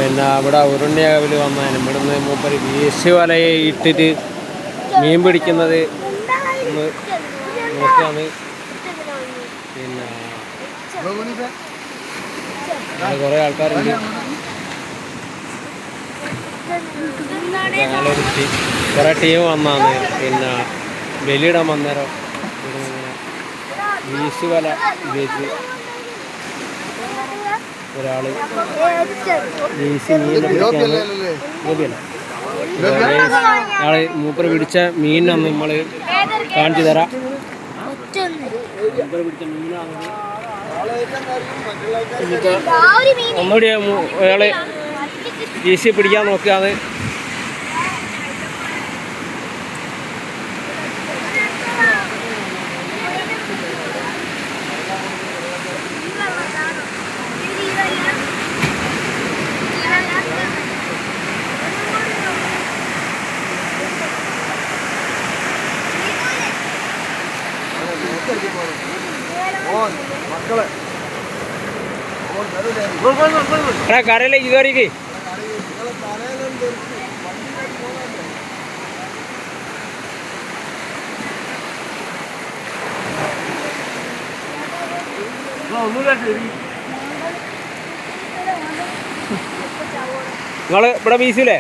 പിന്നെ ഇവിടെ ഉരുണ്ണിയാവിൽ വന്നാൽ ഇവിടുന്ന് മൂപ്പര് വീശ് വലയെ ഇട്ടിട്ട് മീൻ പിടിക്കുന്നത് ഒന്ന് നോക്കിയാണ്. പിന്നെ കുറേ ആൾക്കാരുണ്ട്. കുറേ ടീം വന്നാണ്. പിന്നെ ബലിയിടാൻ വന്നേരം വീശ് വല ഉപയോഗിച്ച് ഒരാൾ വീശി മീൻ ആള് മൂപ്പര് പിടിച്ച മീനൊന്ന് നമ്മൾ കാണിച്ചു തരാം. മൂപ്പര് പിടിച്ച മീനാണെങ്കിൽ ഒന്നുകൂടി അയാള് വീശി പിടിക്കാൻ നോക്കുകയാണ്. കരയിലേക്ക് കയറിക്ക്. നിങ്ങള് ഇവിടെ വീശില്ലേ?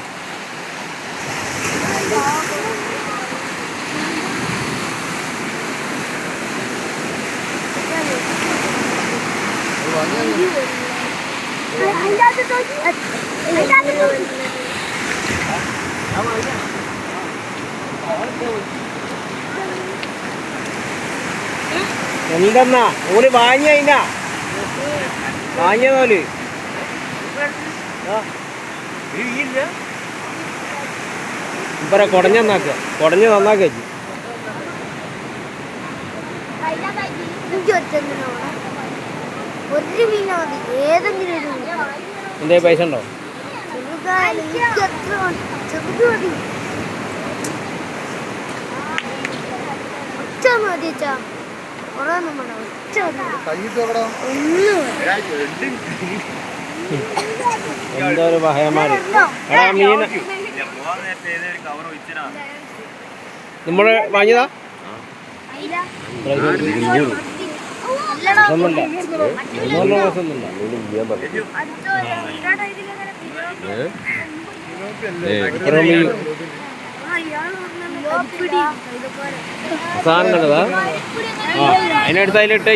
എന്തെന്നാ ഓല് വാങ്ങിയ വാങ്ങിയതോല് ഇപ്പറ കുടഞ്ഞ നന്നാക്കുക. കുടഞ്ഞ് നന്നാക്കുക. എന്തേ പൈസ ഉണ്ടോ? എന്തോ ഒരു ഭയമാര്. എടാ മീൻ നമ്മള് വാങ്ങിയതാ? ഒന്നുമില്ല. സാധനം കണ്ടതാ? അതിനടുത്ത് അതിലിട്ട്